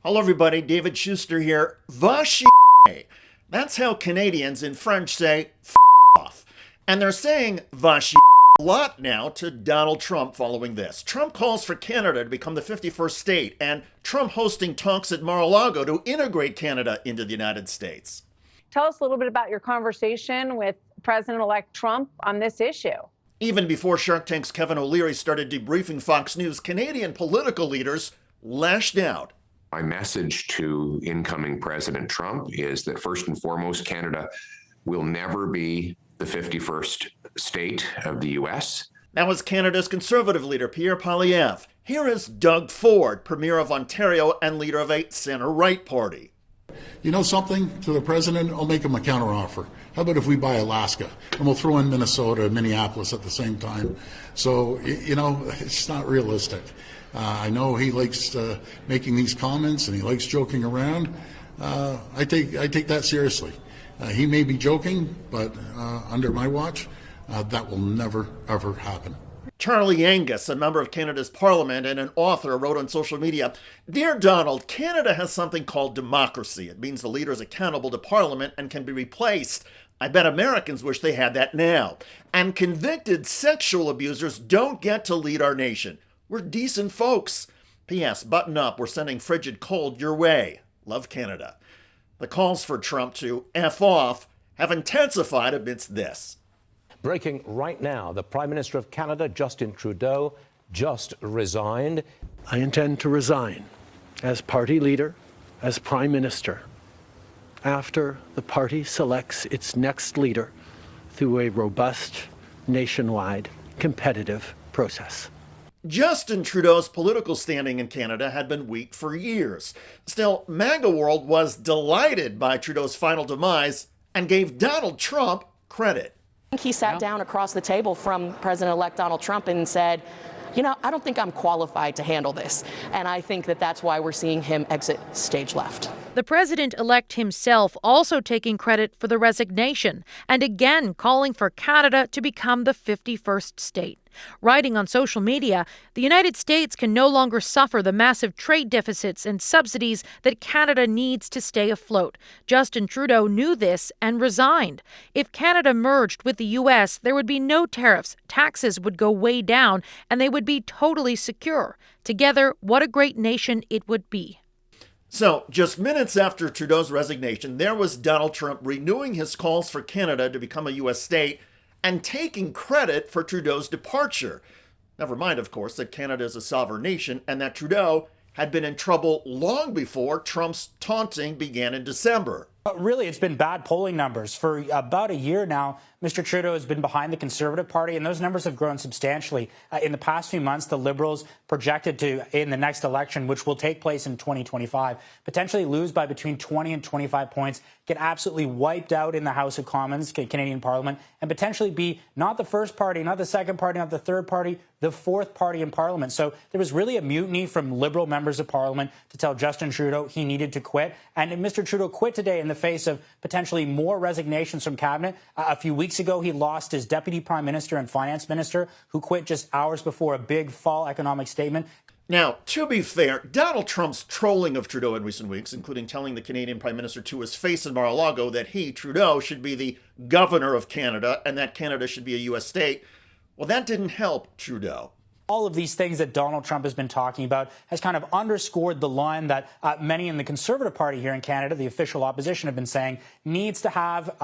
Hello everybody, David Shuster here. Va chier. That's how Canadians in French say f off. And they're saying va chier a lot now to Donald Trump following this. Trump calls for Canada to become the 51st state, and Trump hosting talks at Mar-a-Lago to integrate Canada into the United States. Tell us a little bit about your conversation with President-elect Trump on this issue. Even before Shark Tank's Kevin O'Leary started debriefing Fox News, Canadian political leaders lashed out. My message to incoming President Trump is that first and foremost, Canada will never be the 51st state of the U.S. That was Canada's Conservative leader, Pierre Poilievre. Here is Doug Ford, Premier of Ontario and leader of a centre-right party. You know something? To the president, I'll make him a counteroffer. How about if we buy Alaska? And we'll throw in Minnesota and Minneapolis at the same time. So, it's not realistic. I know he likes making these comments and he likes joking around. I take that seriously. He may be joking, but under my watch, that will never, ever happen. Charlie Angus, a member of Canada's Parliament and an author, wrote on social media, "Dear Donald, Canada has something called democracy. It means the leader is accountable to Parliament and can be replaced. I bet Americans wish they had that now. And convicted sexual abusers don't get to lead our nation. We're decent folks. P.S. Button up. We're sending frigid cold your way. Love, Canada." The calls for Trump to F off have intensified amidst this. Breaking right now, the Prime Minister of Canada, Justin Trudeau, just resigned. I intend to resign as party leader, as Prime Minister, after the party selects its next leader through a robust, nationwide, competitive process. Justin Trudeau's political standing in Canada had been weak for years. Still, MAGA World was delighted by Trudeau's final demise and gave Donald Trump credit. He sat down across the table from President-elect Donald Trump and said, I don't think I'm qualified to handle this. And I think that that's why we're seeing him exit stage left. The president-elect himself also taking credit for the resignation and again calling for Canada to become the 51st state. Writing on social media, the United States can no longer suffer the massive trade deficits and subsidies that Canada needs to stay afloat. Justin Trudeau knew this and resigned. If Canada merged with the U.S., there would be no tariffs, taxes would go way down, and they would be totally secure. Together, what a great nation it would be. So, just minutes after Trudeau's resignation, there was Donald Trump renewing his calls for Canada to become a U.S. state and taking credit for Trudeau's departure. Never mind, of course, that Canada is a sovereign nation and that Trudeau had been in trouble long before Trump's taunting began in December. Really, it's been bad polling numbers. For about a year now, Mr. Trudeau has been behind the Conservative Party, and those numbers have grown substantially. In the past few months, the Liberals projected to, in the next election, which will take place in 2025, potentially lose by between 20 and 25 points, get absolutely wiped out in the House of Commons, Canadian Parliament, and potentially be not the first party, not the second party, not the third party, the fourth party in Parliament. So there was really a mutiny from Liberal members of Parliament to tell Justin Trudeau he needed to quit. And Mr. Trudeau quit today in the face of potentially more resignations from Cabinet. A few weeks ago, he lost his Deputy Prime Minister and Finance Minister, who quit just hours before a big fall economic statement. Now, to be fair, Donald Trump's trolling of Trudeau in recent weeks, including telling the Canadian Prime Minister to his face in Mar-a-Lago that he, Trudeau, should be the governor of Canada and that Canada should be a U.S. state, well, that didn't help Trudeau. All of these things that Donald Trump has been talking about has kind of underscored the line that many in the Conservative Party here in Canada, the official opposition, have been saying needs to have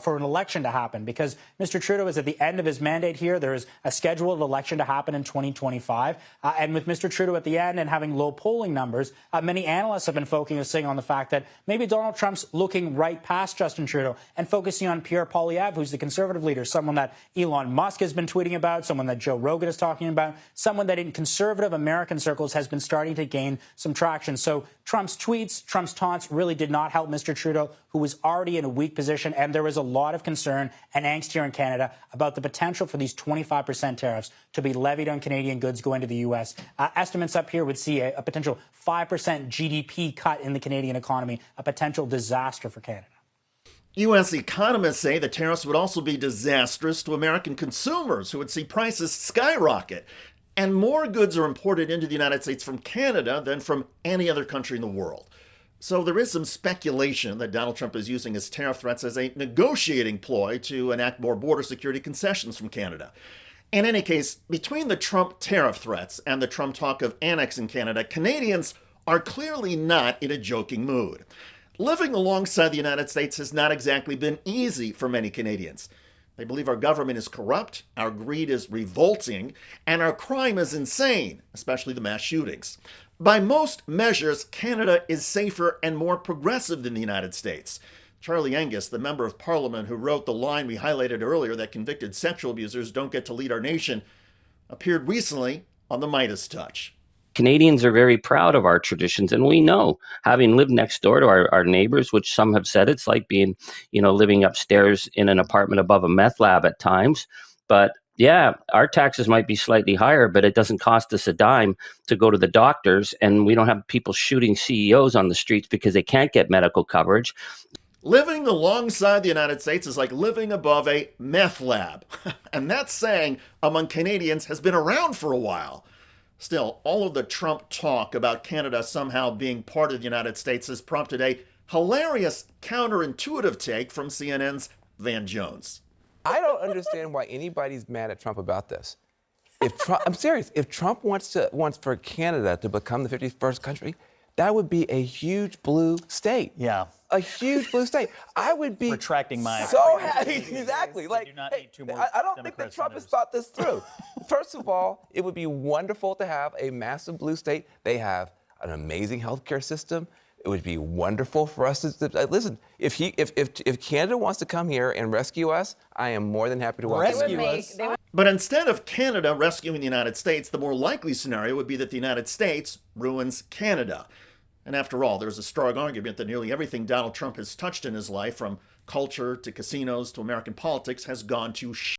for an election to happen, because Mr. Trudeau is at the end of his mandate here. There is a scheduled election to happen in 2025. And with Mr. Trudeau at the end and having low polling numbers, many analysts have been focusing on the fact that maybe Donald Trump's looking right past Justin Trudeau and focusing on Pierre Poilievre, who's the Conservative leader, someone that Elon Musk has been tweeting about, someone that Joe Rogan is talking about, someone that in conservative American circles has been starting to gain some traction. So Trump's tweets, Trump's taunts really did not help Mr. Trudeau, who was already in a weak position. And there was a lot of concern and angst here in Canada about the potential for these 25% tariffs to be levied on Canadian goods going to the U.S. Estimates up here would see a potential 5% GDP cut in the Canadian economy, a potential disaster for Canada. U.S. economists say the tariffs would also be disastrous to American consumers who would see prices skyrocket. And more goods are imported into the United States from Canada than from any other country in the world. So there is some speculation that Donald Trump is using his tariff threats as a negotiating ploy to enact more border security concessions from Canada. In any case, between the Trump tariff threats and the Trump talk of annexing Canada, Canadians are clearly not in a joking mood. Living alongside the United States has not exactly been easy for many Canadians. They believe our government is corrupt, our greed is revolting, and our crime is insane, especially the mass shootings. By most measures, Canada is safer and more progressive than the United States. Charlie Angus, the member of parliament who wrote the line we highlighted earlier that convicted sexual abusers don't get to lead our nation, appeared recently on the Midas Touch. Canadians are very proud of our traditions, and we know, having lived next door to our neighbors, which some have said it's like being, living upstairs in an apartment above a meth lab at times. But yeah, our taxes might be slightly higher, but it doesn't cost us a dime to go to the doctors, and we don't have people shooting CEOs on the streets because they can't get medical coverage. Living alongside the United States is like living above a meth lab. And that saying among Canadians has been around for a while. Still, all of the Trump talk about Canada somehow being part of the United States has prompted a hilarious counterintuitive take from CNN's Van Jones. I don't understand why anybody's mad at Trump about this. I'm serious. If Trump wants for Canada to become the 51st country, that would be a huge blue state. Yeah. A huge blue state. I would be retracting my so happy. Exactly. Like, do not need two more I don't think that Trump has thought this through. First of all, it would be wonderful to have a massive blue state. They have an amazing healthcare system. It would be wonderful for us to listen. If Canada wants to come here and rescue us, I am more than happy to welcome us. But instead of Canada rescuing the United States, the more likely scenario would be that the United States ruins Canada. And after all, there's a strong argument that nearly everything Donald Trump has touched in his life, from culture to casinos to American politics, has gone to shit.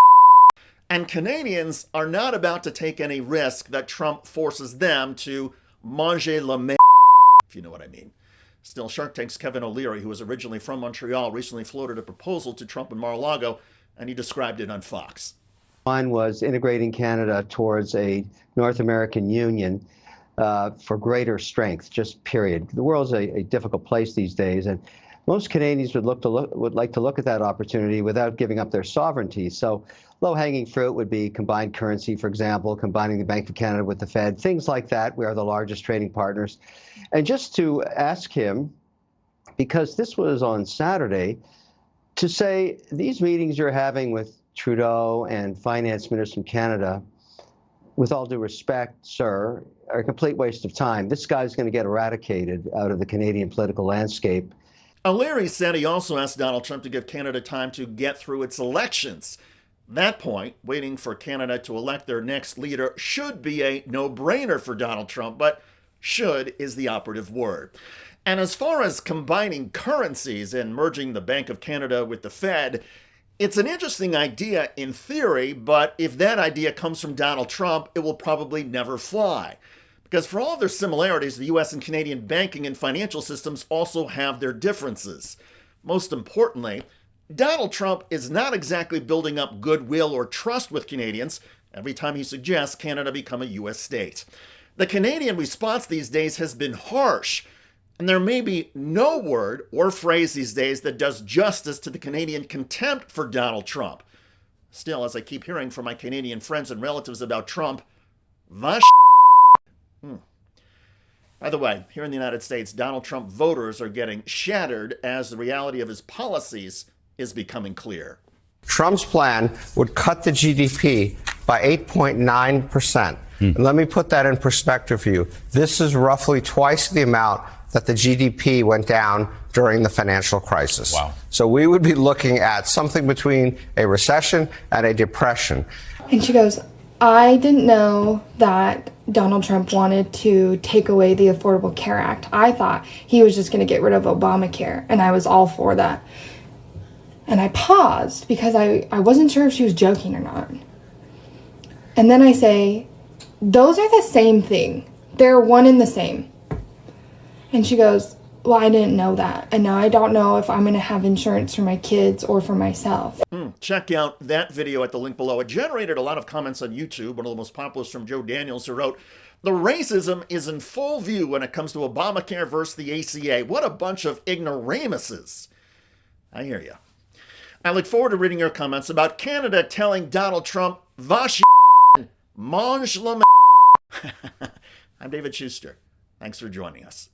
And Canadians are not about to take any risk that Trump forces them to manger la merde, if you know what I mean. Still, Shark Tank's Kevin O'Leary, who was originally from Montreal, recently floated a proposal to Trump in Mar-a-Lago, and he described it on Fox. One was integrating Canada towards a North American Union for greater strength, just period. The world's a difficult place these days, and most Canadians would like to look at that opportunity without giving up their sovereignty. So low-hanging fruit would be combined currency, for example, combining the Bank of Canada with the Fed, things like that. We are the largest trading partners. And just to ask him, because this was on Saturday, to say these meetings you're having with Trudeau and finance ministers from Canada, with all due respect, sir, are a complete waste of time. This guy's going to get eradicated out of the Canadian political landscape. O'Leary said he also asked Donald Trump to give Canada time to get through its elections. That point, waiting for Canada to elect their next leader, should be a no-brainer for Donald Trump, but should is the operative word. And as far as combining currencies and merging the Bank of Canada with the Fed, it's an interesting idea in theory, but if that idea comes from Donald Trump, it will probably never fly. Because for all of their similarities, the U.S. and Canadian banking and financial systems also have their differences. Most importantly, Donald Trump is not exactly building up goodwill or trust with Canadians every time he suggests Canada become a U.S. state. The Canadian response these days has been harsh, and there may be no word or phrase these days that does justice to the Canadian contempt for Donald Trump. Still, as I keep hearing from my Canadian friends and relatives about Trump, va By the way, here in the United States, Donald Trump voters are getting shattered as the reality of his policies is becoming clear. Trump's plan would cut the GDP by 8.9%. And let me put that in perspective for you. This is roughly twice the amount that the GDP went down during the financial crisis. Wow. So we would be looking at something between a recession and a depression. And she goes, I didn't know that Donald Trump wanted to take away the Affordable Care Act. I thought he was just going to get rid of Obamacare, and I was all for that. And I paused because I wasn't sure if she was joking or not. And then I say, those are the same thing. They're one and the same. And she goes, well, I didn't know that. And now I don't know if I'm going to have insurance for my kids or for myself. Check out that video at the link below. It generated a lot of comments on YouTube. One of the most popular is from Joe Daniels, who wrote, "The racism is in full view when it comes to Obamacare versus the ACA. What a bunch of ignoramuses." I hear you. I look forward to reading your comments about Canada telling Donald Trump, "Vash mange la." I'm David Shuster. Thanks for joining us.